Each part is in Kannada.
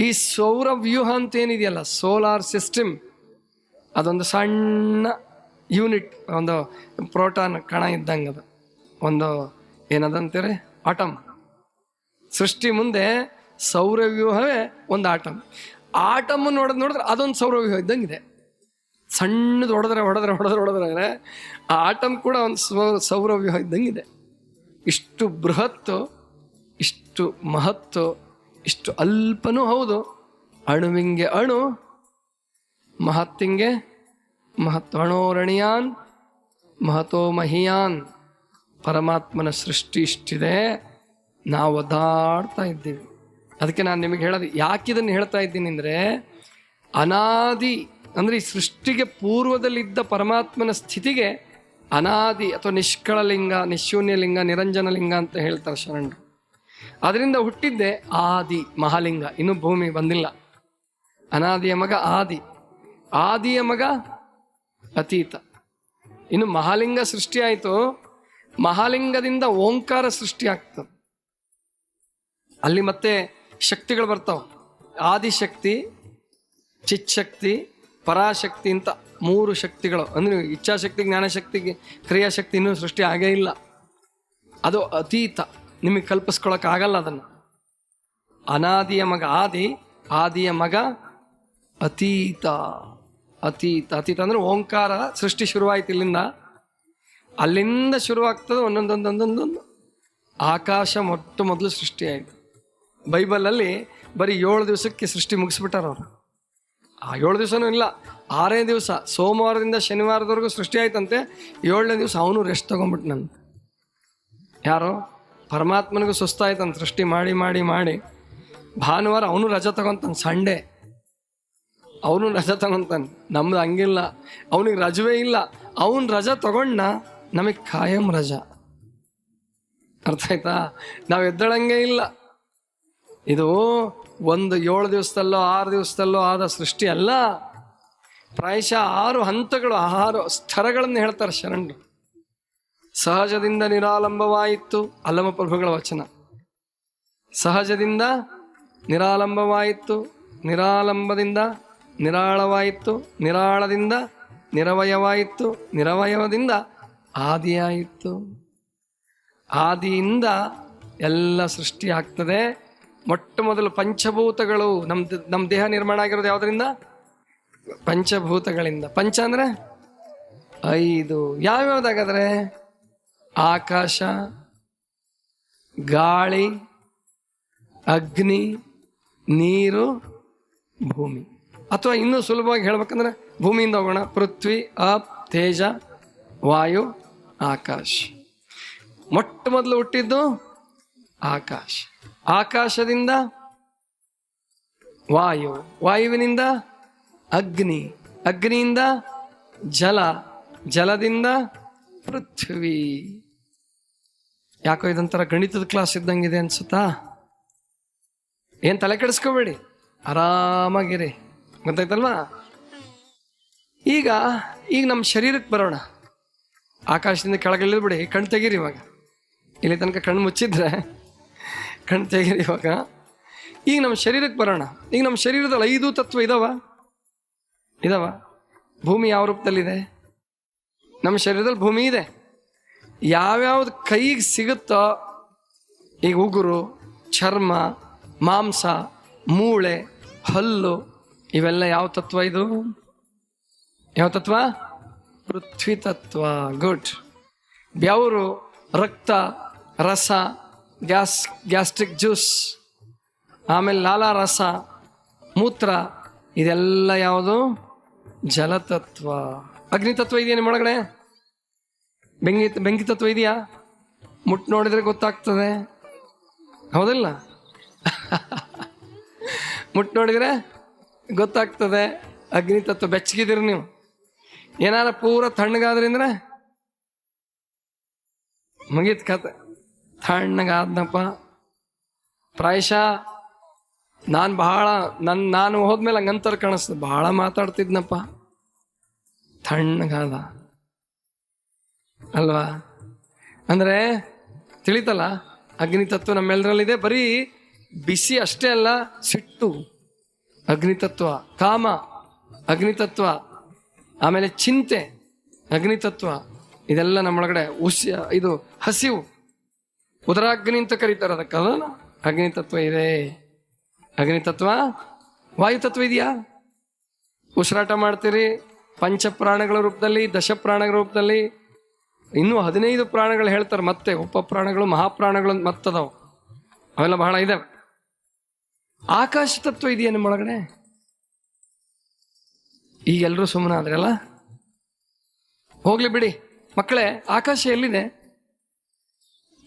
ಈ ಸೌರವ್ಯೂಹ ಅಂತ ಏನಿದೆಯಲ್ಲ, ಸೋಲಾರ್ ಸಿಸ್ಟಮ್, ಅದೊಂದು ಸಣ್ಣ ಯೂನಿಟ್, ಒಂದು ಪ್ರೋಟಾನ್ ಕಣ ಇದ್ದಂಗೆ. ಅದು ಒಂದು ಏನದಂತೀರಿ, ಆಟಮ್. ಸೃಷ್ಟಿ ಮುಂದೆ ಸೌರವ್ಯೂಹವೇ ಒಂದು ಆಟಮ್. ಆಟಮ್ ನೋಡಿದ್ರೆ ಅದೊಂದು ಸೌರವ್ಯೂಹ ಇದ್ದಂಗಿದೆ. ಸಣ್ಣದು ಹೊಡೆದ್ರೆ ಆ ಆಟಮ್ ಕೂಡ ಒಂದು ಸೌರವ್ಯೂಹ ಇದ್ದಂಗಿದೆ. ಇಷ್ಟು ಬೃಹತ್ತು, ಇಷ್ಟು ಮಹತ್ತು, ಇಷ್ಟು ಅಲ್ಪನೂ ಹೌದು. ಅಣುವಿಂಗೆ ಅಣು, ಮಹತ್ತಿಂಗೆ ಮಹತ್. ಅಣೋರಣೀಯಾನ್ ಮಹತೋ ಮಹಿಯಾನ್. ಪರಮಾತ್ಮನ ಸೃಷ್ಟಿ ಇಷ್ಟಿದೆ, ನಾವು ಒದ್ದಾಡ್ತಾ ಇದ್ದೀವಿ. ಅದಕ್ಕೆ ನಾನು ನಿಮಗೆ ಹೇಳೋದು, ಯಾಕಿದನ್ನು ಹೇಳ್ತಾ ಇದ್ದೀನಿ ಅಂದರೆ, ಅನಾದಿ ಅಂದರೆ ಈ ಸೃಷ್ಟಿಗೆ ಪೂರ್ವದಲ್ಲಿದ್ದ ಪರಮಾತ್ಮನ ಸ್ಥಿತಿಗೆ ಅನಾದಿ ಅಥವಾ ನಿಷ್ಕಳ ಲಿಂಗ, ನಿಶೂನ್ಯ ಲಿಂಗ, ನಿರಂಜನ ಲಿಂಗ ಅಂತ ಹೇಳ್ತಾರೆ ಶರಣರು. ಅದರಿಂದ ಹುಟ್ಟಿದ್ದೆ ಆದಿ ಮಹಾಲಿಂಗ. ಇನ್ನು ಭೂಮಿ ಬಂದಿಲ್ಲ. ಅನಾದಿಯ ಮಗ ಆದಿ, ಆದಿಯ ಮಗ ಅತೀತ. ಇನ್ನು ಮಹಾಲಿಂಗ ಸೃಷ್ಟಿ ಆಯಿತು. ಮಹಾಲಿಂಗದಿಂದ ಓಂಕಾರ ಸೃಷ್ಟಿ ಆಗ್ತದೆ. ಅಲ್ಲಿ ಮತ್ತೆ ಶಕ್ತಿಗಳು ಬರ್ತಾವೆ. ಆದಿಶಕ್ತಿ, ಚಿಚ್ಶಕ್ತಿ, ಪರಾಶಕ್ತಿ ಅಂತ 3 ಶಕ್ತಿಗಳು. ಅಂದರೆ ಇಚ್ಛಾಶಕ್ತಿ, ಜ್ಞಾನಶಕ್ತಿಗೆ, ಕ್ರಿಯಾಶಕ್ತಿ ಇನ್ನೂ ಸೃಷ್ಟಿ ಆಗೇ ಇಲ್ಲ. ಅದು ಅತೀತ, ನಿಮಗೆ ಕಲ್ಪಿಸ್ಕೊಳಕ್ಕಾಗಲ್ಲ ಅದನ್ನು. ಅನಾದಿಯ ಮಗ ಆದಿ, ಆದಿಯ ಮಗ ಅತೀತ. ಅತೀತ ಅತೀತ ಅಂದರೆ ಓಂಕಾರ ಸೃಷ್ಟಿ ಶುರುವಾಯ್ತು ಇಲ್ಲಿಂದ. ಅಲ್ಲಿಂದ ಶುರುವಾಗ್ತದೆ ಒಂದೊಂದೊಂದೊಂದೊಂದೊಂದು. ಆಕಾಶ ಮೊದಲು ಸೃಷ್ಟಿ ಆಯಿತು. ಬೈಬಲಲ್ಲಿ ಬರೀ 7 ದಿವಸಕ್ಕೆ ಸೃಷ್ಟಿ ಮುಗಿಸ್ಬಿಟ್ಟಾರ ಅವರು. ಆ 7 ದಿವಸನೂ ಇಲ್ಲ, 6 ದಿವಸ. ಸೋಮವಾರದಿಂದ ಶನಿವಾರದವರೆಗೂ ಸೃಷ್ಟಿ ಆಯ್ತಂತೆ. 7ನೇ ದಿವಸ ಅವನು ರೆಸ್ಟ್ ತೊಗೊಂಡ್ಬಿಟ್ನಂತೆ. ಯಾರೋ ಪರಮಾತ್ಮನಿಗೂ ಸುಸ್ತಾಯ್ತಂತ ಸೃಷ್ಟಿ ಮಾಡಿ ಮಾಡಿ ಮಾಡಿ. ಭಾನುವಾರ ಅವನು ರಜೆ ತಗೊಂತಾನೆ, ಸಂಡೇ ಅವನು ರಜೆ ತಗೊಂತಾನೆ. ನಮ್ದು ಹಂಗಿಲ್ಲ, ಅವನಿಗೆ ರಜವೇ ಇಲ್ಲ. ಅವನು ರಜೆ ತಗೊಂಡ, ನಮಗೆ ಖಾಯಂ ರಜಾ. ಅರ್ಥ ಆಯ್ತಾ? ನಾವು ಎದ್ದಳಂಗೆ ಇಲ್ಲ. ಇದು ಒಂದು 7 ದಿವಸದಲ್ಲೋ 6 ದಿವಸದಲ್ಲೋ ಆದ ಸೃಷ್ಟಿ ಅಲ್ಲ. ಪ್ರಾಯಶಃ 6 ಹಂತಗಳು, 6 ಸ್ತರಗಳನ್ನು ಹೇಳ್ತಾರೆ ಶರಣರು. ಸಹಜದಿಂದ ನಿರಾಲಂಬವಾಯಿತು, ಅಲ್ಲಮಪ್ರಭುಗಳ ವಚನ. ಸಹಜದಿಂದ ನಿರಾಲಂಬವಾಯಿತು, ನಿರಾಲಂಬದಿಂದ ನಿರಾಳವಾಯಿತು, ನಿರಾಳದಿಂದ ನಿರವಯವಾಯಿತು, ನಿರವಯವದಿಂದ ಆದಿಯಾಯಿತು. ಆದಿಯಿಂದ ಎಲ್ಲ ಸೃಷ್ಟಿ ಆಗ್ತದೆ. ಮೊಟ್ಟ ಮೊದಲು ಪಂಚಭೂತಗಳು. ನಮ್ಮ ದೇಹ ನಿರ್ಮಾಣ ಆಗಿರೋದು ಯಾವುದರಿಂದ? ಪಂಚಭೂತಗಳಿಂದ. ಪಂಚ ಅಂದರೆ 5. ಯಾವ್ಯಾವ್ದಾಗಾದ್ರೆ? ಆಕಾಶ, ಗಾಳಿ, ಅಗ್ನಿ, ನೀರು, ಭೂಮಿ. ಅಥವಾ ಇನ್ನೂ ಸುಲಭವಾಗಿ ಹೇಳ್ಬೇಕಂದ್ರೆ ಭೂಮಿಯಿಂದ ಹೋಗೋಣ. ಪೃಥ್ವಿ, ಅಪ್, ತೇಜ, ವಾಯು, ಆಕಾಶ. ಮೊಟ್ಟ ಮೊದಲು ಹುಟ್ಟಿದ್ದು ಆಕಾಶ. ಆಕಾಶದಿಂದ ವಾಯು, ವಾಯುವಿನಿಂದ ಅಗ್ನಿ, ಅಗ್ನಿಯಿಂದ ಜಲ, ಜಲದಿಂದ ಪೃಥ್ವಿ. ಯಾಕೋ ಇದೊಂಥರ ಗಣಿತದ ಕ್ಲಾಸ್ ಇದ್ದಂಗಿದೆ ಅನ್ಸುತ್ತಾ? ಏನು ತಲೆ ಕೆಡಿಸ್ಕೋಬೇಡಿ, ಆರಾಮಾಗಿರಿ. ಗೊತ್ತಾಯ್ತಲ್ವಾ? ಈಗ ನಮ್ಮ ಶರೀರಕ್ಕೆ ಬರೋಣ. ಆಕಾಶದಿಂದ ಕೆಳಗೆ ಇಳಿದ್ಬಿಡಿ, ಕಣ್ಣು ತೆಗೀರಿ. ಇವಾಗ ಇಲ್ಲಿ ತನಕ ಕಣ್ಣು ಮುಚ್ಚಿದ್ರೆ ಕಣ್ಣು ತೆಗೀರಿ. ಇವಾಗ ಈಗ ನಮ್ಮ ಶರೀರಕ್ಕೆ ಬರೋಣ. ಈಗ ನಮ್ಮ ಶರೀರದಲ್ಲಿ 5 ತತ್ವ ಇದಾವ. ಭೂಮಿ ಯಾವ ರೂಪದಲ್ಲಿದೆ? ನಮ್ಮ ಶರೀರದಲ್ಲಿ ಭೂಮಿ ಇದೆ. ಯಾವ್ಯಾವ್ದು ಕೈಗೆ ಸಿಗುತ್ತೋ, ಈಗ ಉಗುರು, ಚರ್ಮ, ಮಾಂಸ, ಮೂಳೆ, ಹಲ್ಲು, ಇವೆಲ್ಲ ಯಾವ ತತ್ವ? ಇದು ಯಾವ ತತ್ವ? ಪೃಥ್ವಿ ತತ್ವ. ಗುಡ್. ಬೆವರು, ರಕ್ತ, ರಸ, ಗ್ಯಾಸ್ಟ್ರಿಕ್ ಜ್ಯೂಸ್, ಆಮೇಲೆ ಲಾಲಾ ರಸ, ಮೂತ್ರ, ಇದೆಲ್ಲ ಯಾವುದು? ಜಲತತ್ವ. ಅಗ್ನಿ ತತ್ವ ಇದೆಯಾ ನಿಮ್ಮ ಒಳಗಡೆ? ಬೆಂಕಿ ತತ್ವ ಇದೆಯಾ? ಮುಟ್ಟು ನೋಡಿದ್ರೆ ಗೊತ್ತಾಗ್ತದೆ, ಹೌದಿಲ್ಲ? ಮುಟ್ಟು ನೋಡಿದ್ರೆ ಗೊತ್ತಾಗ್ತದೆ ಅಗ್ನಿ ತತ್ವ. ಬೆಚ್ಚಗಿದ್ದೀರಿ ನೀವು. ಏನಾರ ಪೂರ ತಣ್ಣಗಾದ್ರಿ ಅಂದ್ರೆ ಮುಗೀತ್ ಕತೆ. ತಣ್ಣಗಾದ್ನಪ್ಪ. ಪ್ರಾಯಶಃ ನಾನು ಹೋದ್ಮೇಲೆ ಹಂಗಂತರ ಕಾಣಿಸ್ತದೆ, ಬಹಳ ಮಾತಾಡ್ತಿದ್ನಪ್ಪ, ತಣ್ಣಗಾದ ಅಲ್ವಾ? ಅಂದರೆ ತಿಳಿತಲ್ಲ, ಅಗ್ನಿ ತತ್ವ ನಮ್ಮೆಲ್ಲರಲ್ಲಿದೆ. ಬರೀ ಬಿಸಿ ಅಷ್ಟೇ ಅಲ್ಲ, ಸಿಟ್ಟು, ಅಗ್ನಿತತ್ವ, ಕಾಮ ಅಗ್ನಿತತ್ವ, ಆಮೇಲೆ ಚಿಂತೆ ಅಗ್ನಿತತ್ವ. ಇದೆಲ್ಲ ನಮ್ಮೊಳಗಡೆ ಇದು ಹಸಿವು, ಉದರಾಗ್ನಿ ಅಂತ ಕರೀತಾರೆ ಅದಕ್ಕಲ್ಲ, ಅಗ್ನಿತತ್ವ ಇದೆ. ಅಗ್ನಿತತ್ವ. ವಾಯುತತ್ವ ಇದೆಯಾ? ಉಸಿರಾಟ ಮಾಡ್ತೀರಿ ಪಂಚಪ್ರಾಣಗಳ ರೂಪದಲ್ಲಿ, ದಶಪ್ರಾಣಗಳ ರೂಪದಲ್ಲಿ, ಇನ್ನೂ 15 ಪ್ರಾಣಗಳು ಹೇಳ್ತಾರೆ, ಮತ್ತೆ ಉಪಪ್ರಾಣಗಳು, ಮಹಾಪ್ರಾಣಗಳು ಮತ್ತದವು, ಅವೆಲ್ಲ ಬಹಳ ಇದಾವೆ. ಆಕಾಶ ತತ್ವ ಇದೆಯಾ ನಿಮ್ಮೊಳಗಡೆ? ಈಗ ಎಲ್ಲರೂ ಸುಮ್ಮನೆ ಆದ್ರಲ್ಲ, ಹೋಗ್ಲಿ ಬಿಡಿ ಮಕ್ಕಳೇ. ಆಕಾಶ ಎಲ್ಲಿದೆ?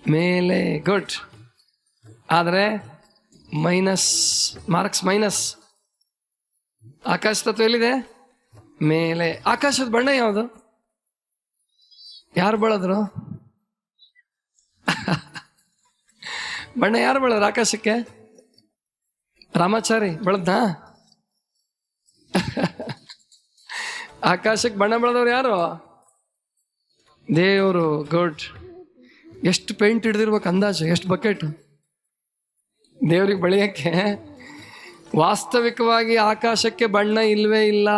ಮೇಲೆ. ಗುಡ್. ಆದರೆ ಮಾರ್ಕ್ಸ್ ಮೈನಸ್. ಆಕಾಶ ತತ್ವ ಎಲ್ಲಿದೆ? ಮೇಲೆ. ಆಕಾಶದ ಬಣ್ಣ ಯಾವುದು? ಯಾರು ಬಳದ್ರು? ಬಣ್ಣ ಯಾರು ಬಳದ್ರು ಆಕಾಶಕ್ಕೆ? ರಾಮಾಚಾರಿ ಬಳದ್ನಾ? ಆಕಾಶಕ್ಕೆ ಬಣ್ಣ ಬಳದವ್ರು ಯಾರು? ದೇವರು. ಗುಡ್. ಎಷ್ಟು ಪೇಂಟ್ ಹಿಡ್ದಿರ್ಬೇಕು ಅಂದಾಜು? ಎಷ್ಟು ಬಕೆಟ್ ದೇವ್ರಿಗೆ ಬಳಿಯಕ್ಕೆ? ವಾಸ್ತವಿಕವಾಗಿ ಆಕಾಶಕ್ಕೆ ಬಣ್ಣ ಇಲ್ವೇ ಇಲ್ಲ.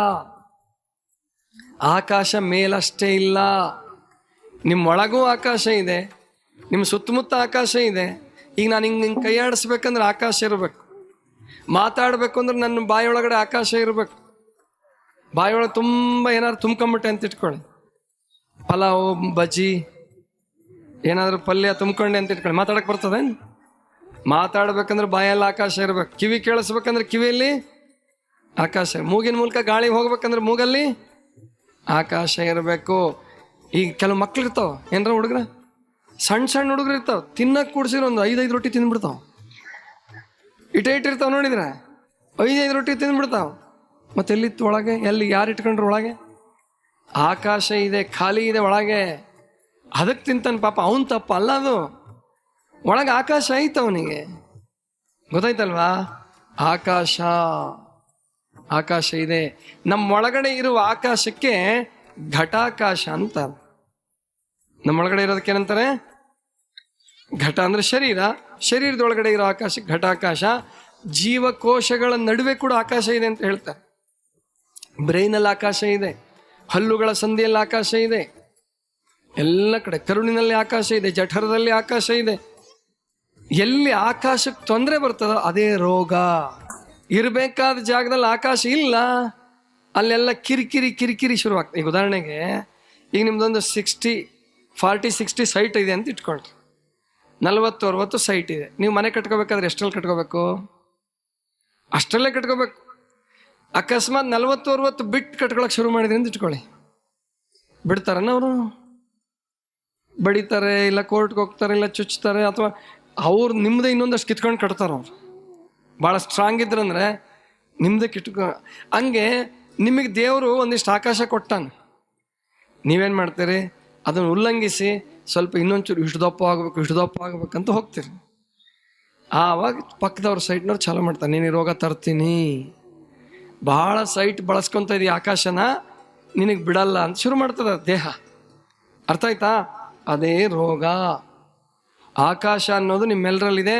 ಆಕಾಶ ಮೇಲಷ್ಟೇ ಇಲ್ಲ, ನಿಮ್ಮೊಳಗೂ ಆಕಾಶ ಇದೆ, ನಿಮ್ಮ ಸುತ್ತಮುತ್ತ ಆಕಾಶ ಇದೆ. ಈಗ ನಾನು ಹಿಂಗೆ ಕೈ ಆಡಿಸ್ಬೇಕಂದ್ರೆ ಆಕಾಶ ಇರಬೇಕು, ಮಾತಾಡಬೇಕು ಅಂದ್ರೆ ನನ್ನ ಬಾಯಿಯೊಳಗಡೆ ಆಕಾಶ ಇರಬೇಕು. ಬಾಯಿಯೊಳಗೆ ತುಂಬ ಏನಾದ್ರು ತುಂಬ್ಕೊಂಬಿಟ್ಟೆ ಅಂತ ಇಟ್ಕೊಳ್ಳಿ, ಪಲಾವು ಬಜ್ಜಿ ಏನಾದರೂ ಪಲ್ಯ ತುಂಬ್ಕೊಂಡೆ ಅಂತ ಇಟ್ಕೊಳ್ಳಿ, ಮಾತಾಡಕ್ಕೆ ಬರ್ತದೆ? ಮಾತಾಡ್ಬೇಕಂದ್ರೆ ಬಾಯಲ್ಲಿ ಆಕಾಶ ಇರಬೇಕು, ಕಿವಿ ಕೇಳಿಸ್ಬೇಕಂದ್ರೆ ಕಿವಿಯಲ್ಲಿ ಆಕಾಶ, ಮೂಗಿನ ಮೂಲಕ ಗಾಳಿ ಹೋಗ್ಬೇಕಂದ್ರೆ ಮೂಗಲ್ಲಿ ಆಕಾಶ ಇರಬೇಕು. ಈಗ ಕೆಲವು ಮಕ್ಳು ಇರ್ತಾವ, ಏನಾರ ಹುಡುಗ್ರ, ಸಣ್ಣ ಹುಡುಗರು ಇರ್ತಾವ, ತಿನ್ನಕ್ಕೆ ಕೂಡ್ಸಿರೋ ಒಂದು 5 ರೊಟ್ಟಿ ತಿಂದ್ಬಿಡ್ತಾವ. ಇಟ್ಟಿರ್ತಾವ ನೋಡಿದ್ರೆ 5 ರೊಟ್ಟಿ ತಿಂದ್ಬಿಡ್ತಾವ. ಮತ್ತೆ ಎಲ್ಲಿತ್ತು ಒಳಗೆ? ಎಲ್ಲಿ ಯಾರು ಇಟ್ಕೊಂಡ್ರು ಒಳಗೆ? ಆಕಾಶ ಇದೆ, ಖಾಲಿ ಇದೆ ಒಳಗೆ. ಅದಕ್ಕೆ ತಿಂತಾನೆ ಪಾಪ, ಅವನು ತಪ್ಪ ಅಲ್ಲ ಅದು. ಒಳಗೆ ಆಕಾಶ ಐತೆ ಅವನಿಗೆ, ಗೊತ್ತಾಯ್ತಲ್ವಾ? ಆಕಾಶ ಇದೆ. ನಮ್ಮೊಳಗಡೆ ಇರುವ ಆಕಾಶಕ್ಕೆ ಘಟಾಕಾಶ ಅಂತ. ನಮ್ಮೊಳಗಡೆ ಇರೋದಕ್ಕೆ ಏನಂತಾರೆ? ಘಟ ಅಂದ್ರೆ ಶರೀರ, ಶರೀರದೊಳಗಡೆ ಇರೋ ಆಕಾಶ ಘಟಾಕಾಶ. ಜೀವಕೋಶಗಳ ನಡುವೆ ಕೂಡ ಆಕಾಶ ಇದೆ ಅಂತ ಹೇಳ್ತಾರೆ. ಬ್ರೈನಲ್ಲಿ ಆಕಾಶ ಇದೆ, ಹಲ್ಲುಗಳ ಸಂಧಿಯಲ್ಲಿ ಆಕಾಶ ಇದೆ, ಎಲ್ಲ ಕಡೆ ಕರುಳಿನಲ್ಲಿ ಆಕಾಶ ಇದೆ, ಜಠರದಲ್ಲಿ ಆಕಾಶ ಇದೆ. ಎಲ್ಲಿ ಆಕಾಶಕ್ಕೆ ತೊಂದರೆ ಬರ್ತದೋ ಅದೇ ರೋಗ. ಇರಬೇಕಾದ ಜಾಗದಲ್ಲಿ ಆಕಾಶ ಇಲ್ಲ, ಅಲ್ಲೆಲ್ಲ ಕಿರಿಕಿರಿ ಶುರುವಾಗ್ತದೆ. ಈಗ ಉದಾಹರಣೆಗೆ, ಈಗ ನಿಮ್ದೊಂದು 40-60 ಸೈಟ್ ಇದೆ ಅಂತ ಇಟ್ಕೊಳ್ರಿ, 40-60 ಸೈಟ್ ಇದೆ. ನೀವು ಮನೆ ಕಟ್ಕೋಬೇಕಾದ್ರೆ ಎಷ್ಟರಲ್ಲಿ ಕಟ್ಕೋಬೇಕು? ಅಷ್ಟರಲ್ಲೇ ಕಟ್ಕೋಬೇಕು. ಅಕಸ್ಮಾತ್ 40-60 ಬಿಟ್ಟು ಕಟ್ಕೊಳಕ್ಕೆ ಶುರು ಮಾಡಿದ್ರಿ ಅಂತ ಇಟ್ಕೊಳ್ಳಿ, ಬಿಡ್ತಾರನ್ನ ಅವರು? ಬಡಿತಾರೆ, ಇಲ್ಲ ಕೋರ್ಟ್ಗೆ ಹೋಗ್ತಾರೆ, ಇಲ್ಲ ಚುಚ್ತಾರೆ, ಅಥವಾ ಅವ್ರು ನಿಮ್ಮದೇ ಇನ್ನೊಂದಷ್ಟು ಕಿತ್ಕೊಂಡು ಕಟ್ತಾರೆ. ಅವ್ರು ಭಾಳ ಸ್ಟ್ರಾಂಗ್ ಇದ್ರಂದ್ರೆ ನಿಮ್ಮದೇ ಹಂಗೆ ನಿಮಗೆ ದೇವರು ಒಂದಿಷ್ಟು ಆಕಾಶ ಕೊಟ್ಟಾನೆ. ನೀವೇನು ಮಾಡ್ತೀರಿ? ಅದನ್ನು ಉಲ್ಲಂಘಿಸಿ ಸ್ವಲ್ಪ ಇನ್ನೊಂಚೂರು ಇಷ್ಟು ದಪ್ಪ ಆಗ್ಬೇಕಂತ ಹೋಗ್ತೀರಿ. ಆವಾಗ ಪಕ್ಕದವ್ರ ಸೈಟ್ನವ್ರು ಚಾಲೂ ಮಾಡ್ತಾರೆ, ನೀನು ರೋಗ ತರ್ತೀನಿ, ಭಾಳ ಸೈಟ್ ಬಳಸ್ಕೊತ ಇದೀಯ ಆಕಾಶನ, ನಿನಗೆ ಬಿಡಲ್ಲ ಅಂತ ಶುರು ಮಾಡ್ತದೆ ದೇಹ. ಅರ್ಥ ಆಯ್ತಾ? ಅದೇ ರೋಗ. ಆಕಾಶ ಅನ್ನೋದು ನಿಮ್ಮೆಲ್ಲರಲ್ಲಿದೆ.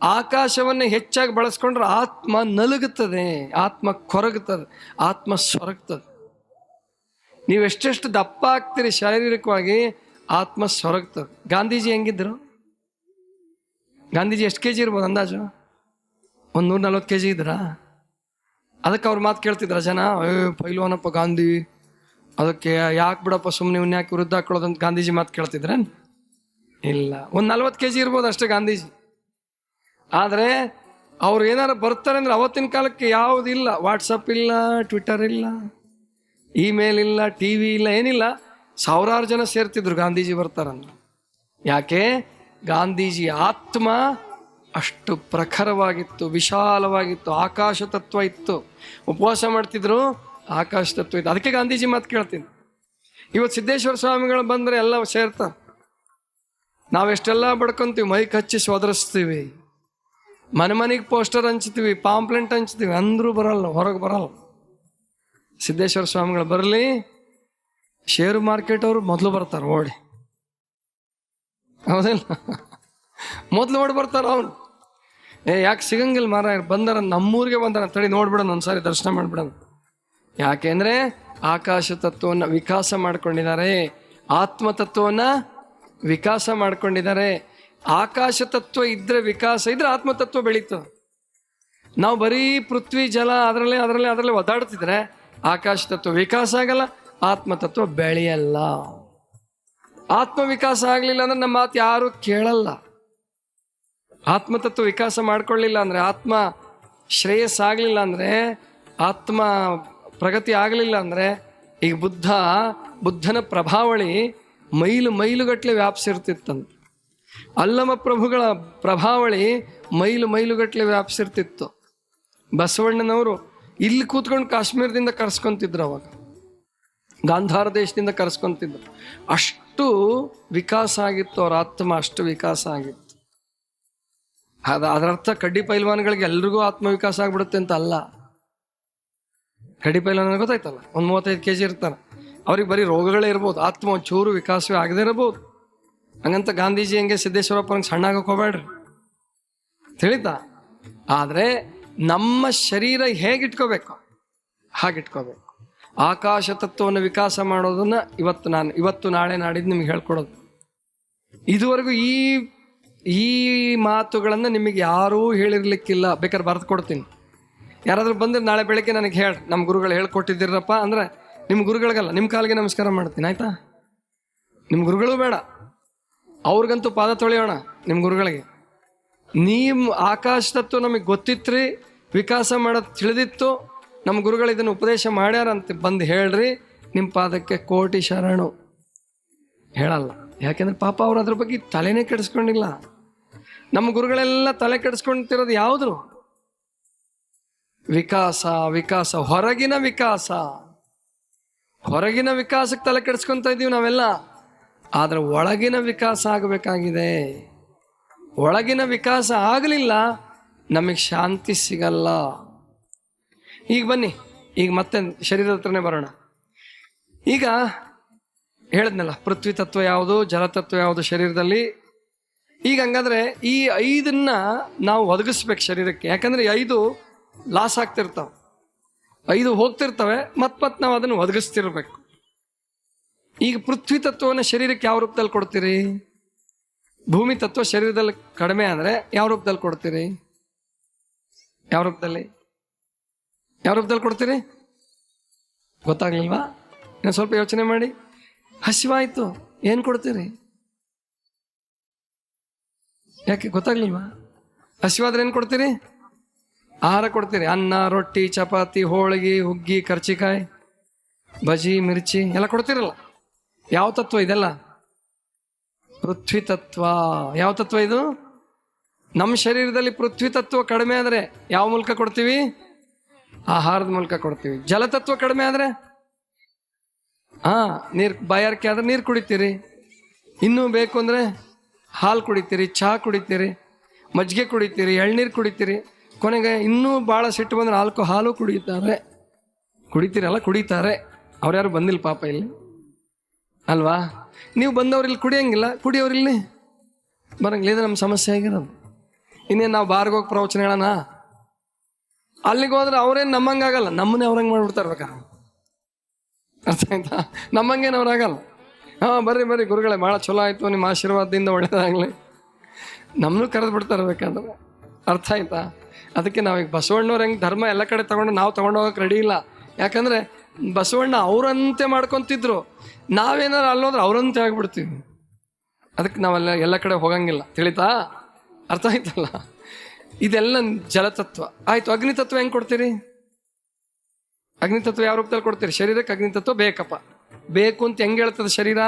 ಆಕಾಶವನ್ನು ಹೆಚ್ಚಾಗಿ ಬಳಸ್ಕೊಂಡ್ರೆ ಆತ್ಮ ನಲುಗುತ್ತದೆ, ಆತ್ಮ ಕೊರಗುತ್ತದೆ, ಆತ್ಮ ಸೊರಗ್ತದೆ. ನೀವು ಎಷ್ಟೆಷ್ಟು ದಪ್ಪ ಆಗ್ತೀರಿ ಶಾರೀರಿಕವಾಗಿ, ಆತ್ಮ ಸೊರಗ್ತದೆ. ಗಾಂಧೀಜಿ ಹೆಂಗಿದ್ರು? ಗಾಂಧೀಜಿ ಎಷ್ಟು kg ಇರ್ಬೋದು ಅಂದಾಜು? 140 kg ಇದ್ರಾ? ಅದಕ್ಕೆ ಅವ್ರ ಮಾತು ಕೇಳ್ತಿದ್ರ ಜನ, ಪೈಲ್ವಾನಪ್ಪ ಗಾಂಧಿ, ಅದಕ್ಕೆ ಯಾಕೆ ಬಿಡಪ್ಪ ಸುಮ್ಮನೆ ಇವ್ನ ಯಾಕೆ ವಿರುದ್ಧ ಹಾಕೊಳ್ಳೋದಂತ ಗಾಂಧೀಜಿ ಮಾತು ಕೇಳ್ತಿದ್ರ? ಇಲ್ಲ, 40 kg ಇರ್ಬೋದು ಅಷ್ಟೇ ಗಾಂಧೀಜಿ. ಆದರೆ ಅವ್ರು ಏನಾರು ಬರ್ತಾರೆ ಅಂದ್ರೆ ಅವತ್ತಿನ ಕಾಲಕ್ಕೆ ಯಾವುದಿಲ್ಲ, ವಾಟ್ಸಪ್ ಇಲ್ಲ, ಟ್ವಿಟರ್ ಇಲ್ಲ, ಇಮೇಲ್ ಇಲ್ಲ, TV ಇಲ್ಲ, ಏನಿಲ್ಲ. 1000 ಜನ ಸೇರ್ತಿದ್ರು ಗಾಂಧೀಜಿ ಬರ್ತಾರಂದ್ರೆ. ಯಾಕೆ? ಗಾಂಧೀಜಿ ಆತ್ಮ ಅಷ್ಟು ಪ್ರಖರವಾಗಿತ್ತು, ವಿಶಾಲವಾಗಿತ್ತು, ಆಕಾಶ ತತ್ವ ಇತ್ತು. ಉಪವಾಸ ಮಾಡ್ತಿದ್ರು, ಆಕಾಶ ತತ್ವ ಇತ್ತು. ಅದಕ್ಕೆ ಗಾಂಧೀಜಿ ಮಾತು ಕೇಳ್ತೀನಿ. ಇವತ್ತು ಸಿದ್ದೇಶ್ವರ ಸ್ವಾಮಿಗಳು ಬಂದರೆ ಎಲ್ಲ ಸೇರ್ತಾರೆ. ನಾವೆಷ್ಟೆಲ್ಲ ಬಡ್ಕೊಂತೀವಿ, ಮೈಕ್ ಹಚ್ಚಿ ಒದರಿಸ್ತೀವಿ, ಮನೆಗೆ ಪೋಸ್ಟರ್ ಹಂಚ್ತೀವಿ, ಪಾಂಪ್ಲೆಂಟ್ ಹಂಚ್ತೀವಿ, ಅಂದ್ರೂ ಬರಲ್ಲ, ಹೊರಗೆ ಬರಲ್ಲ. ಸಿದ್ದೇಶ್ವರ ಸ್ವಾಮಿಗಳು ಬರಲಿ, ಶೇರು ಮಾರ್ಕೆಟ್ ಅವರು ಮೊದಲು ಬರ್ತಾರೆ ಓಡಿ, ಹೌದಿಲ್ಲ? ಮೊದಲು ಓಡಿ ಬರ್ತಾರೆ. ಅವನು ಯಾಕೆ ಸಿಗಂಗಿಲ್ಲ ಮಾರ, ಬಂದಾರ ನಮ್ಮೂರಿಗೆ ಬಂದಾರ, ತಡಿ ನೋಡ್ಬಿಡೋಣ ಒಂದ್ಸಾರಿ ದರ್ಶನ ಮಾಡ್ಬಿಡೋಣ. ಯಾಕೆಂದ್ರೆ ಆಕಾಶ ತತ್ವವನ್ನು ವಿಕಾಸ ಮಾಡ್ಕೊಂಡಿದ್ದಾರೆ, ಆತ್ಮತತ್ವವನ್ನು ವಿಕಾಸ ಮಾಡ್ಕೊಂಡಿದ್ದಾರೆ. ಆಕಾಶ ತತ್ವ ಇದ್ರೆ, ವಿಕಾಸ ಇದ್ರೆ ಆತ್ಮತತ್ವ ಬೆಳೀತದೆ. ನಾವು ಬರೀ ಪೃಥ್ವಿ ಜಲ ಅದರಲ್ಲೇ ಒದ್ದಾಡ್ತಿದ್ರೆ ಆಕಾಶ ತತ್ವ ವಿಕಾಸ ಆಗಲ್ಲ, ಆತ್ಮತತ್ವ ಬೆಳೆಯಲ್ಲ. ಆತ್ಮ ವಿಕಾಸ ಆಗಲಿಲ್ಲ ಅಂದ್ರೆ ನಮ್ಮ ಮಾತು ಯಾರು ಕೇಳಲ್ಲ. ಆತ್ಮತತ್ವ ವಿಕಾಸ ಮಾಡ್ಕೊಳ್ಳಿಲ್ಲ ಅಂದ್ರೆ, ಆತ್ಮ ಶ್ರೇಯಸ್ಸಾಗಲಿಲ್ಲ ಅಂದರೆ, ಆತ್ಮ ಪ್ರಗತಿ ಆಗಲಿಲ್ಲ ಅಂದರೆ, ಈಗ ಬುದ್ಧನ ಪ್ರಭಾವಳಿ ಮೈಲುಗಟ್ಟಲೆ ವ್ಯಾಪಿಸಿರ್ತಿತ್ತಂತ. ಅಲ್ಲಮ ಪ್ರಭುಗಳ ಪ್ರಭಾವಳಿ ಮೈಲುಗಟ್ಟಲೆ ವ್ಯಾಪಿಸಿರ್ತಿತ್ತು. ಬಸವಣ್ಣನವರು ಇಲ್ಲಿ ಕೂತ್ಕೊಂಡು ಕಾಶ್ಮೀರದಿಂದ ಕರ್ಸ್ಕೊಂತಿದ್ರು, ಅವಾಗ ಗಾಂಧಾರ ದೇಶದಿಂದ ಕರ್ಸ್ಕೊಂತಿದ್ರು. ಅಷ್ಟು ವಿಕಾಸ ಆಗಿತ್ತು ಅವ್ರ ಆತ್ಮ, ಅಷ್ಟು ವಿಕಾಸ ಆಗಿತ್ತು. ಅದರರ್ಥ ಕಡ್ಡಿ ಪೈಲ್ವಾನ್ಗಳಿಗೆ ಎಲ್ರಿಗೂ ಆತ್ಮವಿಕಾಸ ಆಗ್ಬಿಡುತ್ತೆ ಅಂತ ಅಲ್ಲ. ಕಡ್ಡಿ ಪೈಲ್ವಾನ ಗೊತ್ತಾಯ್ತಲ್ಲ, 35 kg ಇರ್ತಾನೆ, ಅವ್ರಿಗೆ ಬರೀ ರೋಗಗಳೇ ಇರ್ಬೋದು, ಆತ್ಮ ಒಂಚೂರು ವಿಕಾಸವೇ ಆಗದೆ ಇರಬಹುದು. ಹಂಗಂತ ಗಾಂಧೀಜಿ ಹಂಗೆ ಸಿದ್ದೇಶ್ವರಪ್ಪನಿಗೆ ಸಣ್ಣ ಆಗಕ್ಕೆ ಹೋಗ್ಬೇಡ್ರಿ, ತಿಳಿತಾ? ಆದರೆ ನಮ್ಮ ಶರೀರ ಹೇಗಿಟ್ಕೋಬೇಕು ಹಾಗಿಟ್ಕೋಬೇಕು. ಆಕಾಶ ತತ್ವವನ್ನು ವಿಕಾಸ ಮಾಡೋದನ್ನ ಇವತ್ತು ನಾಳೆ ನಾಡಿದ್ದು ನಿಮ್ಗೆ ಹೇಳ್ಕೊಡೋದು. ಇದುವರೆಗೂ ಈ ಮಾತುಗಳನ್ನು ನಿಮಗೆ ಯಾರೂ ಹೇಳಿರ್ಲಿಕ್ಕಿಲ್ಲ. ಬೇಕಾದ್ರೆ ಬರೆದು ಕೊಡ್ತೀನಿ. ಯಾರಾದ್ರೂ ಬಂದ್ರೆ ನಾಳೆ ಬೆಳಗ್ಗೆ ನನಗೆ ಹೇಳಿ, ನಮ್ಮ ಗುರುಗಳು ಹೇಳ್ಕೊಟ್ಟಿದ್ದೀರಪ್ಪ ಅಂದ್ರೆ, ನಿಮ್ಮ ಗುರುಗಳಿಗಲ್ಲ, ನಿಮ್ಮ ಕಾಲಿಗೆ ನಮಸ್ಕಾರ ಮಾಡ್ತೀನಿ, ಆಯ್ತಾ? ನಿಮ್ಮ ಗುರುಗಳು ಬೇಡ, ಅವ್ರಿಗಂತೂ ಪಾದ ತೊಳೆಯೋಣ. ನಿಮ್ಮ ಗುರುಗಳಿಗೆ ನೀವು ಆಕಾಶ ತತ್ವ ನಮಗೆ ಗೊತ್ತಿತ್ರಿ, ವಿಕಾಸ ಮಾಡೋದು ತಿಳಿದಿತ್ತು, ನಮ್ಮ ಗುರುಗಳು ಇದನ್ನು ಉಪದೇಶ ಮಾಡ್ಯಾರಂತ ಬಂದು ಹೇಳ್ರಿ, ನಿಮ್ಮ ಪಾದಕ್ಕೆ ಕೋಟಿ ಶರಣು. ಹೇಳಲ್ಲ, ಯಾಕೆಂದ್ರೆ ಪಾಪ ಅವ್ರು ಅದ್ರ ಬಗ್ಗೆ ತಲೆನೇ ಕೆಡಿಸ್ಕೊಂಡಿಲ್ಲ. ನಮ್ಮ ಗುರುಗಳೆಲ್ಲ ತಲೆ ಕೆಡಿಸ್ಕೊಂತಿರೋದು ಯಾವುದು? ವಿಕಾಸ, ಹೊರಗಿನ ವಿಕಾಸಕ್ಕೆ ತಲೆ ಕೆಡಿಸ್ಕೊಂತ ಇದೀವಿ ನಾವೆಲ್ಲ. ಆದ್ರೆ ಒಳಗಿನ ವಿಕಾಸ ಆಗಬೇಕಾಗಿದೆ. ಒಳಗಿನ ವಿಕಾಸ ಆಗಲಿಲ್ಲ, ನಮಗೆ ಶಾಂತಿ ಸಿಗಲ್ಲ. ಈಗ ಬನ್ನಿ, ಈಗ ಮತ್ತೆ ಶರೀರದ ಹತ್ರನೇ ಬರೋಣ. ಈಗ ಹೇಳಿದ್ನಲ್ಲ, ಪೃಥ್ವಿ ತತ್ವ ಯಾವುದು, ಜಲತತ್ವ ಯಾವುದು ಶರೀರದಲ್ಲಿ. ಈಗ ಹಂಗಾದ್ರೆ ಈ 5 ನಾವು ಒದಗಿಸ್ಬೇಕು ಶರೀರಕ್ಕೆ. ಯಾಕಂದ್ರೆ 5 ಲಾಸ್ ಆಗ್ತಿರ್ತಾವೆ, 5 ಹೋಗ್ತಿರ್ತವೆ, ಮತ್ ನಾವು ಅದನ್ನು ಒದಗಿಸ್ತಿರ್ಬೇಕು. ಈಗ ಪೃಥ್ವಿ ತತ್ವವನ್ನು ಶರೀರಕ್ಕೆ ಯಾವ ರೂಪದಲ್ಲಿ ಕೊಡ್ತೀರಿ? ಭೂಮಿ ತತ್ವ ಶರೀರದಲ್ಲಿ ಕಡಿಮೆ ಅಂದ್ರೆ ಯಾವ ರೂಪದಲ್ಲಿ ಕೊಡ್ತೀರಿ? ಯಾವ ರೂಪದಲ್ಲಿ ಕೊಡ್ತೀರಿ? ಗೊತ್ತಾಗ್ಲಿಲ್ವಾ? ಇನ್ನು ಸ್ವಲ್ಪ ಯೋಚನೆ ಮಾಡಿ. ಹಸಿವಾಯ್ತು, ಏನ್ ಕೊಡ್ತೀರಿ? ಯಾಕೆ ಗೊತ್ತಾಗ್ಲಿಲ್ವಾ? ಹಸಿವಾದ್ರೆ ಏನ್ ಕೊಡ್ತೀರಿ? ಆಹಾರ ಕೊಡ್ತೀರಿ. ಅನ್ನ, ರೊಟ್ಟಿ, ಚಪಾತಿ, ಹೋಳಿಗೆ, ಹುಗ್ಗಿ, ಕರ್ಚಿಕಾಯಿ, ಬಜಿ, ಮಿರ್ಚಿ ಎಲ್ಲ ಕೊಡ್ತೀರಲ್ಲ. ಯಾವ ತತ್ವ ಇದೆಲ್ಲ? ಪೃಥ್ವಿ ತತ್ವ. ಯಾವ ತತ್ವ ಇದು? ನಮ್ಮ ಶರೀರದಲ್ಲಿ ಪೃಥ್ವಿ ತತ್ವ ಕಡಿಮೆ ಆದ್ರೆ ಯಾವ ಮೂಲಕ ಕೊಡ್ತೀವಿ? ಆಹಾರದ ಮೂಲಕ ಕೊಡ್ತೀವಿ. ಜಲತತ್ವ ಕಡಿಮೆ ಆದ್ರೆ ನೀರು, ಬಾಯಾರಿಕೆ ಆದ್ರೆ ನೀರು ಕುಡಿತೀರಿ. ಇನ್ನೂ ಬೇಕು ಅಂದ್ರೆ ಹಾಲು ಕುಡಿತೀರಿ, ಚಹಾ ಕುಡಿತೀರಿ, ಮಜ್ಜಿಗೆ ಕುಡಿತೀರಿ, ಎಳ್ನೀರು ಕುಡಿತೀರಿ. ಕೊನೆಗೆ ಇನ್ನೂ ಭಾಳ ಸಿಟ್ಟು ಬಂದ್ರೆ ಹಾಲು ಕುಡಿತಾರೆ. ಅವ್ರ್ಯಾರು ಬಂದಿಲ್ಲ ಪಾಪ ಇಲ್ಲಿ, ಅಲ್ವಾ? ನೀವು ಬಂದವ್ರು ಇಲ್ಲಿ ಕುಡಿಯಂಗಿಲ್ಲ, ಕುಡಿಯೋರು ಇಲ್ಲಿ ಬರಂಗಿಲ್ಲ. ಇದು ನಮ್ಮ ಸಮಸ್ಯೆ ಆಗಿರೋದು. ಇನ್ನೇನು ನಾವು ಬಾರ್ಗೆ ಹೋಗಿ ಪ್ರವಚನ ಹೇಳೋಣ? ಅಲ್ಲಿಗೆ ಹೋದ್ರೆ ಅವ್ರೇನು ನಮ್ಮಂಗಾಗಲ್ಲ, ನಮ್ಮನ್ನೇ ಅವ್ರಂಗೆ ಮಾಡ್ಬಿಡ್ತಾರೆ ಬೇಕಾರೆ. ಅರ್ಥ ಆಯ್ತಾ? ನಮ್ಮಂಗೇನು ಅವ್ರಾಗಲ್ಲ. ಬರ್ರಿ ಗುರುಗಳೇ, ಭಾಳ ಚಲೋ ಆಯಿತು, ನಿಮ್ಮ ಆಶೀರ್ವಾದದಿಂದ ಒಳ್ಳೇದಾಗಲಿ, ನಮ್ಮನ್ನು ಕರೆದು ಬಿಡ್ತಾರೆ ಬೇಕಾದ್ರೆ. ಅರ್ಥ ಆಯ್ತಾ? ಅದಕ್ಕೆ ನಾವೀಗ ಬಸವಣ್ಣವ್ರ ಹೆಂಗೆ ಧರ್ಮ ಎಲ್ಲ ಕಡೆ ನಾವು ತಗೊಂಡೋಗಕ್ಕೆ ರೆಡಿ ಇಲ್ಲ. ಯಾಕಂದರೆ ಬಸವಣ್ಣ ಅವರಂತೆ ಮಾಡ್ಕೊತಿದ್ರು, ನಾವೇನಾರು ಅಲ್ಲೋದ್ರೆ ಅವರಂತೆ ಆಗ್ಬಿಡ್ತೀವಿ. ಅದಕ್ಕೆ ನಾವೆಲ್ಲ ಎಲ್ಲ ಕಡೆ ಹೋಗಂಗಿಲ್ಲ, ತಿಳಿತಾ? ಅರ್ಥ ಆಯ್ತಲ್ಲ? ಇದೆಲ್ಲ ಜಲತತ್ವ ಆಯ್ತು. ಅಗ್ನಿತತ್ವ ಹೆಂಗೆ ಕೊಡ್ತೀರಿ? ಅಗ್ನಿತತ್ವ ಯಾವ ರೂಪದಲ್ಲಿ ಕೊಡ್ತೀರಿ? ಶರೀರಕ್ಕೆ ಅಗ್ನಿತತ್ವ ಬೇಕಪ್ಪ, ಬೇಕು ಅಂತ ಹೆಂಗೆ ಹೇಳ್ತದೆ ಶರೀರ?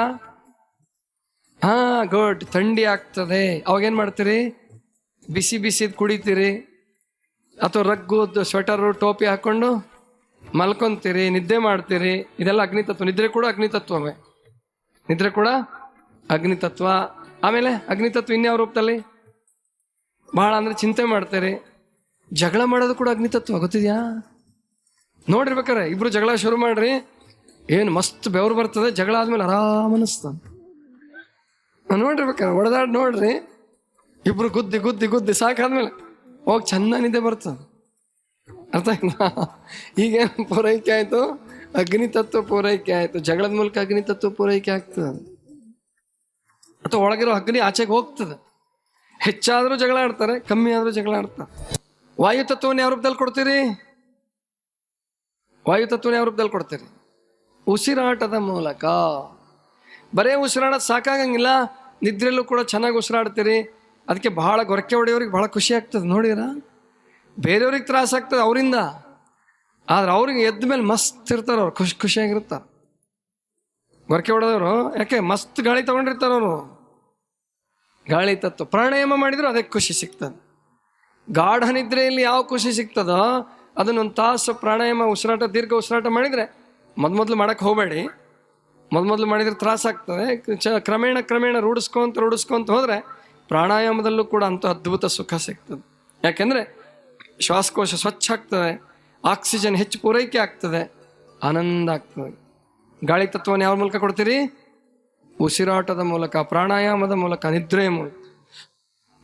ಗುಡ್, ಥಂಡಿ ಆಗ್ತದೆ, ಅವಾಗೇನು ಮಾಡ್ತೀರಿ? ಬಿಸಿದ್ ಕುಡಿತೀರಿ, ಅಥವಾ ರಗ್ಗು, ಸ್ವೆಟರು, ಟೋಪಿ ಹಾಕೊಂಡು ಮಲ್ಕೊಂತೀರಿ, ನಿದ್ದೆ ಮಾಡ್ತೀರಿ. ಇದೆಲ್ಲ ಅಗ್ನಿತತ್ವ. ನಿದ್ರೆ ಕೂಡ ಅಗ್ನಿತತ್ವ. ಆಮೇಲೆ ಅಗ್ನಿತತ್ವ ಇನ್ಯಾವ ರೂಪದಲ್ಲಿ? ಬಹಳ ಅಂದ್ರೆ ಚಿಂತೆ ಮಾಡ್ತೀರಿ. ಜಗಳ ಮಾಡೋದು ಕೂಡ ಅಗ್ನಿತತ್ವ, ಗೊತ್ತಿದ್ಯಾ? ನೋಡಿರ್ಬೇಕಾರೆ ಇಬ್ರು ಜಗಳ ಶುರು ಮಾಡ್ರಿ, ಏನು ಮಸ್ತ್ ಬೆವರು ಬರ್ತದೆ, ಜಗಳ ಆದ್ಮೇಲೆ ಆರಾಮ್ ಅನಿಸ್ತಾನೆ. ನೋಡಿರ್ಬೇಕಾರೆ ಹೊಡೆದಾಡ್ ನೋಡ್ರಿ, ಇಬ್ರು ಗುದ್ದಿ ಸಾಕಾದ್ಮೇಲೆ ಹೋಗಿ ಚೆನ್ನಾಗಿ ನಿದ್ದೆ ಬರ್ತದೆ. ಅರ್ಥ ಆಯ್ತಾ? ಈಗೇನು ಪೂರೈಕೆ ಆಯಿತು? ಅಗ್ನಿ ತತ್ವ ಪೂರೈಕೆ ಆಯಿತು. ಜಗಳದ ಮೂಲಕ ಅಗ್ನಿ ತತ್ವ ಪೂರೈಕೆ ಆಗ್ತದೆ, ಅಥವಾ ಒಳಗಿರೋ ಅಗ್ನಿ ಆಚೆಗೆ ಹೋಗ್ತದೆ. ಹೆಚ್ಚಾದರೂ ಜಗಳ ಆಡ್ತಾರೆ, ಕಮ್ಮಿ ಆದರೂ ಜಗಳ ಆಡ್ತಾರೆ. ವಾಯು ತತ್ವವನ್ನು ಯಾವ ರೂಪದಲ್ಲಿ ಕೊಡ್ತೀರಿ? ವಾಯು ತತ್ವನ ಯಾವ ರೂಪದಲ್ಲಿ ಕೊಡ್ತೀರಿ? ಉಸಿರಾಟದ ಮೂಲಕ. ಬರೇ ಉಸಿರಾಡೋದು ಸಾಕಾಗಂಗಿಲ್ಲ, ನಿದ್ರೆಯಲ್ಲೂ ಕೂಡ ಚೆನ್ನಾಗಿ ಉಸಿರಾಡ್ತೀರಿ. ಅದಕ್ಕೆ ಬಹಳ ಗೊರಕೆ ಹೊಡೆಯೋರಿಗೆ ಬಹಳ ಖುಷಿ ಆಗ್ತದೆ ನೋಡಿದ್ರ. ಬೇರೆಯವ್ರಿಗೆ ತ್ರಾಸ ಆಗ್ತದೆ ಅವರಿಂದ, ಆದ್ರೆ ಅವ್ರಿಗೆ ಎದ್ದ ಮೇಲೆ ಮಸ್ತ್ ಇರ್ತಾರೆ, ಅವ್ರು ಖುಷಿಯಾಗಿರ್ತಾರೆ. ಗೊರಕೆ ಹೊಡೆದವರು ಯಾಕೆ ಮಸ್ತ್ ಗಾಳಿ ತಗೊಂಡಿರ್ತಾರೆ ಅವರು. ಗಾಳಿ ತತ್ವ ಪ್ರಾಣಾಯಾಮ ಮಾಡಿದ್ರು ಅದಕ್ಕೆ ಖುಷಿ ಸಿಗ್ತದೆ. ಗಾಢ ನಿದ್ರೆಯಲ್ಲಿ ಯಾವ ಖುಷಿ ಸಿಗ್ತದೋ ಅದನ್ನೊಂದು ತಾಸು ಪ್ರಾಣಾಯಾಮ ಉಸಿರಾಟ ದೀರ್ಘ ಉಸಿರಾಟ ಮಾಡಿದರೆ, ಮೊದಲು ಮಾಡಕ್ಕೆ ಹೋಗಬೇಡಿ. ಮೊದಲು ಮಾಡಿದ್ರೆ ತ್ರಾಸ ಆಗ್ತದೆ. ಕ್ರಮೇಣ ರೂಢಿಸ್ಕೊಂತ ಹೋದರೆ ಪ್ರಾಣಾಯಾಮದಲ್ಲೂ ಕೂಡ ಅಂತೂ ಅದ್ಭುತ ಸುಖ ಸಿಗ್ತದೆ. ಯಾಕೆಂದರೆ ಶ್ವಾಸಕೋಶ ಸ್ವಚ್ಛ ಆಗ್ತದೆ, ಆಕ್ಸಿಜನ್ ಹೆಚ್ಚು ಪೂರೈಕೆ ಆಗ್ತದೆ, ಆನಂದ ಆಗ್ತದೆ. ಗಾಳಿ ತತ್ವವನ್ನು ಯಾವ ಮೂಲಕ ಕೊಡ್ತೀರಿ? ಉಸಿರಾಟದ ಮೂಲಕ, ಪ್ರಾಣಾಯಾಮದ ಮೂಲಕ, ನಿದ್ರೆಯ ಮೂಲಕ.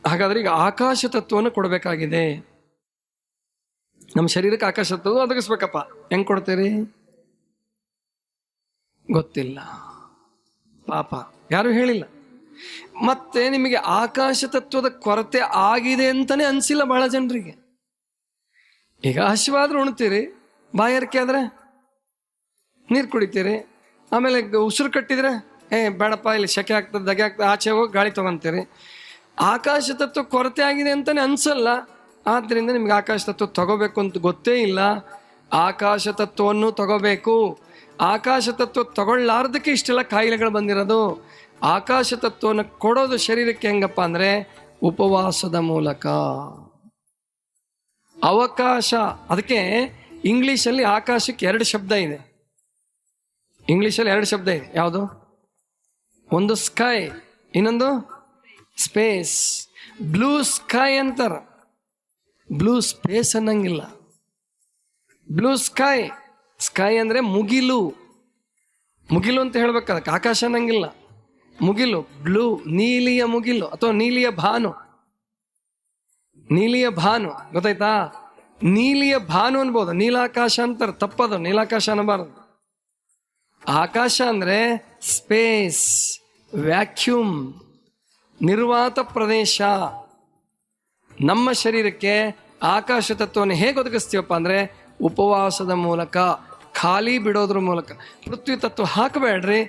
ಹಾಗಾದ್ರೆ ಈಗ ಆಕಾಶ ತತ್ವವನ್ನು ಕೊಡಬೇಕಾಗಿದೆ. ನಮ್ಮ ಶರೀರಕ್ಕೆ ಆಕಾಶ ತತ್ವ ಒದಗಿಸ್ಬೇಕಪ್ಪ. ಹೆಂಗೆ ಕೊಡ್ತೀರಿ? ಗೊತ್ತಿಲ್ಲ ಪಾಪ, ಯಾರು ಹೇಳಿಲ್ಲ. ಮತ್ತೆ ನಿಮಗೆ ಆಕಾಶ ತತ್ವದ ಕೊರತೆ ಆಗಿದೆ ಅಂತಾನೆ ಅನಿಸಿಲ್ಲ ಬಹಳ ಜನರಿಗೆ. ಈಗ ಹಸಿವಾದ್ರೂ ಉಣ್ತೀರಿ, ಬಾಯಾರಿಕೆ ಆದ್ರೆ ನೀರು ಕುಡಿತೀರಿ, ಆಮೇಲೆ ಉಸಿರು ಕಟ್ಟಿದ್ರೆ ಬೇಡಪ್ಪ ಇಲ್ಲಿ ಸೆಕೆ ಆಗ್ತದೆ, ದಗೆ ಆಗ್ತದೆ, ಆಚೆ ಹೋಗಿ ಗಾಳಿ ತಗೊಂತೀರಿ. ಆಕಾಶ ತತ್ವ ಕೊರತೆ ಆಗಿದೆ ಅಂತಾನೆ ಅನ್ಸಲ್ಲ. ಆದ್ದರಿಂದ ನಿಮ್ಗೆ ಆಕಾಶ ತತ್ವ ತಗೋಬೇಕು ಅಂತ ಗೊತ್ತೇ ಇಲ್ಲ. ಆಕಾಶ ತತ್ವವನ್ನು ತಗೋಬೇಕು. ಆಕಾಶ ತತ್ವ ತಗೊಳ್ಳಾರ್ದಕ್ಕೆ ಇಷ್ಟೆಲ್ಲ ಕಾಯಿಲೆಗಳು ಬಂದಿರೋದು. ಆಕಾಶ ತತ್ವವನ್ನು ಕೊಡೋದು ಶರೀರಕ್ಕೆ ಹೆಂಗಪ್ಪ ಅಂದರೆ ಉಪವಾಸದ ಮೂಲಕ. ಅವಕಾಶ, ಅದಕ್ಕೆ ಇಂಗ್ಲೀಷಲ್ಲಿ ಆಕಾಶಕ್ಕೆ 2 ಶಬ್ದ ಇದೆ. ಇಂಗ್ಲೀಷಲ್ಲಿ 2 ಶಬ್ದ ಇದೆ. ಯಾವುದು? ಒಂದು ಸ್ಕೈ, ಇನ್ನೊಂದು ಸ್ಪೇಸ್. ಬ್ಲೂ ಸ್ಕೈ ಅಂತಾರ, ಬ್ಲೂ ಸ್ಪೇಸ್ ಅನ್ನಂಗಿಲ್ಲ. ಬ್ಲೂ ಸ್ಕೈ, ಸ್ಕೈ ಅಂದರೆ ಮುಗಿಲು. ಮುಗಿಲು ಅಂತ ಹೇಳ್ಬೇಕು, ಅದಕ್ಕೆ ಆಕಾಶ ಅನ್ನಂಗಿಲ್ಲ. ಮುಗಿಲು, ಬ್ಲೂ, ನೀಲಿಯ ಮುಗಿಲು ಅಥವಾ ನೀಲಿಯ ಭಾನು. ನೀಲಿಯ ಭಾನು ಗೊತ್ತಾಯ್ತಾ? ನೀಲಿಯ ಭಾನು ಅನ್ಬೋದು, ನೀಲಾಕಾಶ ಅಂತಾರೆ, ತಪ್ಪದು. ನೀಲಾಕಾಶ ಅನ್ನಬಾರದು. ಆಕಾಶ ಅಂದರೆ ಸ್ಪೇಸ್, ವ್ಯಾಕ್ಯೂಮ್, ನಿರ್ವಾತ ಪ್ರದೇಶ. ನಮ್ಮ ಶರೀರಕ್ಕೆ ಆಕಾಶ ತತ್ವವನ್ನು ಹೇಗೆ ಒದಗಿಸ್ತೀವಪ್ಪ ಅಂದರೆ ಉಪವಾಸದ ಮೂಲಕ, ಖಾಲಿ ಬಿಡೋದ್ರ ಮೂಲಕ. ಪೃಥ್ವಿ ತತ್ವ ಹಾಕಬೇಡ್ರಿ,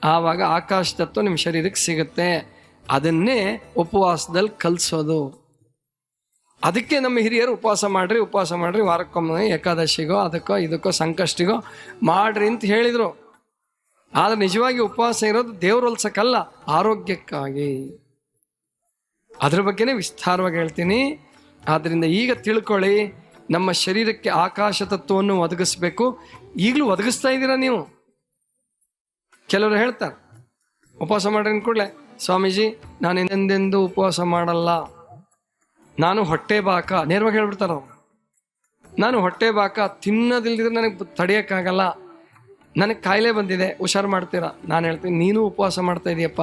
ಆವಾಗ ಆಕಾಶ ತತ್ವ ನಿಮ್ಮ ಶರೀರಕ್ಕೆ ಸಿಗುತ್ತೆ. ಅದನ್ನೇ ಉಪವಾಸದಲ್ಲಿ ಕಲಿಸೋದು. ಅದಕ್ಕೆ ನಮ್ಮ ಹಿರಿಯರು ಉಪವಾಸ ಮಾಡ್ರಿ ವಾರಕ್ಕೊಮ್ಮೆ ಏಕಾದಶಿಗೋ ಅದಕ್ಕೋ ಇದಕ್ಕೋ ಸಂಕಷ್ಟಿಗೋ ಮಾಡ್ರಿ ಅಂತ ಹೇಳಿದರು. ಆದರೆ ನಿಜವಾಗಿ ಉಪವಾಸ ಇರೋದು ದೇವ್ರು ಹೊಲ್ಸಕ್ಕಲ್ಲ, ಆರೋಗ್ಯಕ್ಕಾಗಿ. ಅದ್ರ ಬಗ್ಗೆನೇ ವಿಸ್ತಾರವಾಗಿ ಹೇಳ್ತೀನಿ. ಆದ್ದರಿಂದ ಈಗ ತಿಳ್ಕೊಳ್ಳಿ, ನಮ್ಮ ಶರೀರಕ್ಕೆ ಆಕಾಶ ತತ್ವವನ್ನು ಒದಗಿಸ್ಬೇಕು. ಈಗಲೂ ಒದಗಿಸ್ತಾ ಇದ್ದೀರಾ ನೀವು. ಕೆಲವರು ಹೇಳ್ತಾರೆ ಉಪವಾಸ ಮಾಡ್ರಿ ಅಂದ್ಕೂಡ್ಲೆ, ಸ್ವಾಮೀಜಿ ನಾನು ಎಂದೆಂದೂ ಉಪವಾಸ ಮಾಡಲ್ಲ, ನಾನು ಹೊಟ್ಟೆ ಬಾಕ. ನೇರವಾಗಿ ಹೇಳ್ಬಿಡ್ತಾರ ಅವ್ರು. ನಾನು ಹೊಟ್ಟೆ ಬಾಕ, ತಿನ್ನೋದಿಲ್ದಿದ್ರೆ ನನಗೆ ತಡೆಯೋಕ್ಕಾಗಲ್ಲ, ನನಗೆ ಕಾಯಿಲೆ ಬಂದಿದೆ, ಹುಷಾರು ಮಾಡ್ತೀರಾ? ನಾನು ಹೇಳ್ತೀನಿ ನೀನು ಉಪವಾಸ ಮಾಡ್ತಾ ಇದೀಯಪ್ಪ,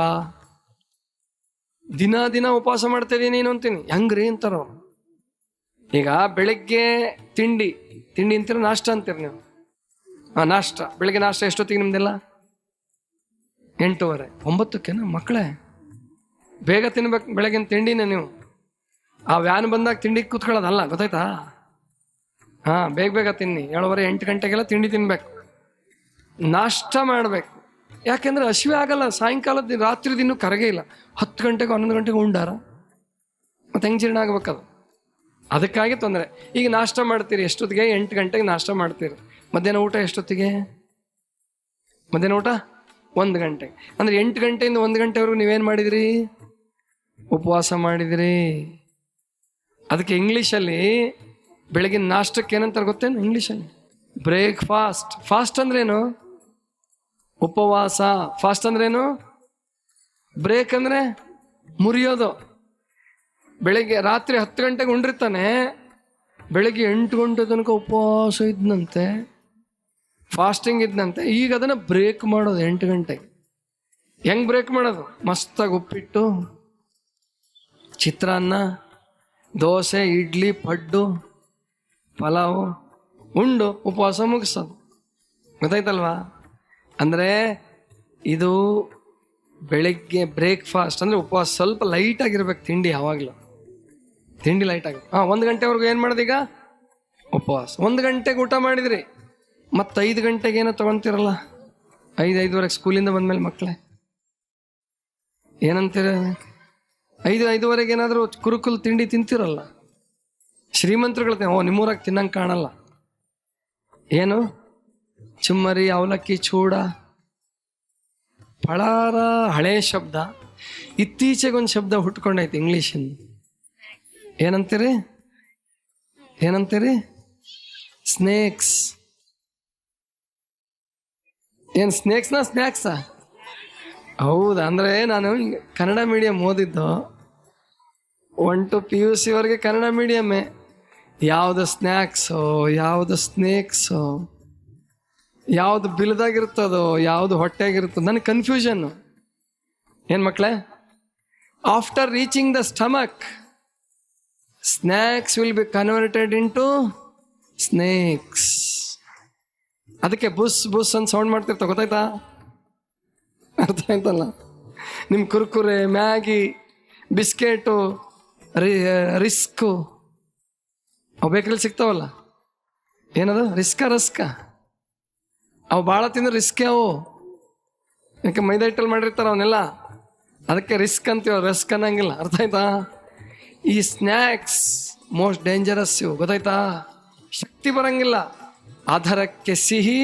ದಿನ ಉಪವಾಸ ಮಾಡ್ತಾ ಇದೀಯ ನೀನು ಅಂತೀನಿ. ಹೆಂಗ್ರಿ ಅಂತಾರ ಅವ್ರು. ಈಗ ಬೆಳಗ್ಗೆ ತಿಂಡಿ ಅಂತೀರ, ನಾಷ್ಟ ಅಂತೀರ ನೀವು. ನಾಷ್ಟ, ಬೆಳಗ್ಗೆ ನಾಷ್ಟ ಎಷ್ಟೊತ್ತಿಗೆ ನಿಮ್ದೆಲ್ಲ? 8:30 9:00 ಮಕ್ಕಳೇ, ಬೇಗ ತಿನ್ಬೇಕು ಬೆಳಗಿನ ತಿಂಡಿನ ನೀವು. ಆ ವ್ಯಾನ್ ಬಂದಾಗ ತಿಂಡಿ ಕೂತ್ಕೊಳ್ಳೋದಲ್ಲ, ಗೊತ್ತಾಯ್ತಾ? ಬೇಗ ತಿನ್ನಿ. 7:30 8 ಗಂಟೆಗೆಲ್ಲ ತಿಂಡಿ ತಿನ್ಬೇಕು, ನಾಷ್ಟ ಮಾಡಬೇಕು. ಯಾಕೆಂದ್ರೆ ಹಸಿವೆ ಆಗಲ್ಲ. ಸಾಯಂಕಾಲದ ರಾತ್ರಿ ದಿನ ಕರಗೇ ಇಲ್ಲ. 10 ಗಂಟೆಗೆ 11 ಗಂಟೆಗೆ ಉಂಡಾರ ಮತ್ತೆ ಹೆಂಗೆ ಜೀರ್ಣ ಆಗ್ಬೇಕದು? ಅದಕ್ಕಾಗಿ ತೊಂದರೆ. ಈಗ ನಾಷ್ಟ ಮಾಡ್ತೀರಿ ಎಷ್ಟೊತ್ತಿಗೆ? 8 ಗಂಟೆಗೆ ನಾಷ್ಟ ಮಾಡ್ತೀರಿ. ಮಧ್ಯಾಹ್ನ ಊಟ ಎಷ್ಟೊತ್ತಿಗೆ? ಮಧ್ಯಾಹ್ನ ಊಟ 1 ಗಂಟೆಗೆ. ಅಂದರೆ 8 ಗಂಟೆಯಿಂದ 1 ಗಂಟೆವರೆಗೂ ನೀವೇನು ಮಾಡಿದಿರಿ? ಉಪವಾಸ ಮಾಡಿದಿರಿ. ಅದಕ್ಕೆ ಇಂಗ್ಲೀಷಲ್ಲಿ ಬೆಳಗಿನ ನಾಷ್ಟಕ್ಕೆ ಏನಂತಾರೆ ಗೊತ್ತೇನು? ಇಂಗ್ಲೀಷಲ್ಲಿ ಬ್ರೇಕ್ಫಾಸ್ಟ್. ಫಾಸ್ಟ್ ಅಂದ್ರೇನು? ಉಪವಾಸ. ಫಾಸ್ಟ್ ಅಂದ್ರೇನು? ಬ್ರೇಕ್ ಅಂದರೆ ಮುರಿಯೋದು. ಬೆಳಗ್ಗೆ ರಾತ್ರಿ 10 ಗಂಟೆಗೆ ಉಂಡಿರ್ತಾನೆ, ಬೆಳಗ್ಗೆ 8 ಗಂಟೆ ತನಕ ಉಪವಾಸ ಇದ್ನಂತೆ, ಫಾಸ್ಟಿಂಗ್ ಇದ್ನಂತೆ. ಈಗ ಅದನ್ನು ಬ್ರೇಕ್ ಮಾಡೋದು 8 ಗಂಟೆಗೆ. ಹೆಂಗೆ ಬ್ರೇಕ್ ಮಾಡೋದು? ಮಸ್ತಾಗಿ ಉಪ್ಪಿಟ್ಟು, ಚಿತ್ರಾನ್ನ, ದೋಸೆ, ಇಡ್ಲಿ, ಪಡ್ಡು, ಪಲಾವು ಉಂಡು ಉಪವಾಸ ಮುಗಿಸೋದು. ಗೊತ್ತಾಯ್ತಲ್ವಾ? ಅಂದರೆ ಇದು ಬೆಳಿಗ್ಗೆ ಬ್ರೇಕ್ಫಾಸ್ಟ್ ಅಂದರೆ ಉಪವಾಸ ಸ್ವಲ್ಪ ಲೈಟ್ ಆಗಿರ್ಬೇಕು. ತಿಂಡಿ ಯಾವಾಗಲೂ ತಿಂಡಿ ಲೈಟ್ ಆಗಿ 1 ಗಂಟೆವರೆಗೂ ಏನು ಮಾಡೋದು? ಈಗ ಉಪವಾಸ. 1 ಗಂಟೆಗೆ ಊಟ ಮಾಡಿದ್ರಿ, ಮತ್ತು 5 ಗಂಟೆಗೆ ಏನೋ ತೊಗೊತಿರಲ್ಲ, 5-5:30 ಸ್ಕೂಲಿಂದ ಬಂದಮೇಲೆ ಮಕ್ಕಳೇ ಏನಂತೀರ? 5-5:30 ಏನಾದರೂ ಕುರುಕುಲು ತಿಂಡಿ ತಿಂತಿರಲ್ಲ. ಶ್ರೀಮಂತರುಗಳು ನಿಮ್ಮೂರಾಗ ತಿನ್ನಂಗೆ ಕಾಣಲ್ಲ. ಏನು ಚುಮ್ಮರಿ, ಅವಲಕ್ಕಿ, ಚೂಡ, ಪಳಾರ ಹಳೇ ಶಬ್ದ. ಇತ್ತೀಚೆಗೊಂದು ಶಬ್ದ ಹುಟ್ಕೊಂಡೈತೆ ಇಂಗ್ಲೀಷಿಂದ. ಏನಂತೀರಿ? ಸ್ನೇಕ್ಸ್. ಏನು ಸ್ನೇಕ್ಸ್ನಾ ಸ್ನ್ಯಾಕ್ಸಾ? ಹೌದಾ? ಅಂದರೆ ನಾನು ಕನ್ನಡ ಮೀಡಿಯಂ ಓದಿದ್ದು, 1 to PUC ವರೆಗೆ ಕನ್ನಡ ಮೀಡಿಯಮ್ಮೇ. ಯಾವುದು ಸ್ನ್ಯಾಕ್ಸೋ, ಯಾವುದು ಸ್ನೇಕ್ಸೋ, ಯಾವುದು ಬಿಲ್ದಾಗಿರ್ತದೋ, ಯಾವುದು ಹೊಟ್ಟೆಗಿರ್ತದೋ, ನನಗೆ ಕನ್ಫ್ಯೂಷನ್ನು. ಏನು ಮಕ್ಕಳೇ? After reaching the stomach, snacks will be converted into snakes. ಅದಕ್ಕೆ ಬುಸ್ ಬುಸ್ ಅಂತ ಸೌಂಡ್ ಮಾಡ್ತಿರ್ತಾವೆ. ಗೊತ್ತಾಯ್ತಾ? ಅರ್ಥ ಆಯ್ತಲ್ಲ? ನಿಮ್ಮ ಕುರ್ಕುರೆ, ಮ್ಯಾಗಿ, ಬಿಸ್ಕೆಟು, ರಿಸ್ಕು ಅವು ಬೇಕ್ರಲ್ಲಿ ಸಿಗ್ತಾವಲ್ಲ. ಏನದು? ರಸ್ಕ ಅವು ಭಾಳ ತಿಂದ್ರೆ ರಿಸ್ಕೇ ಅವು. ಯಾಕೆ ಮೈದಾ ಹಿಟ್ಟಲ್ಲಿ ಮಾಡಿರ್ತಾರೆ ಅವನ್ನೆಲ್ಲ, ಅದಕ್ಕೆ ರಿಸ್ಕ್ ಅಂತೀವ, ರಸ್ಕ್ ಅನ್ನಂಗಿಲ್ಲ. ಅರ್ಥ ಆಯ್ತಾ? ಈ ಸ್ನ್ಯಾಕ್ಸ್ ಮೋಸ್ಟ್ ಡೇಂಜರಸ್ ಇವು. ಗೊತ್ತಾಯ್ತಾ? ಶಕ್ತಿ ಬರಂಗಿಲ್ಲ. ಆಧಾರಕ್ಕೆ ಸಿಹಿ,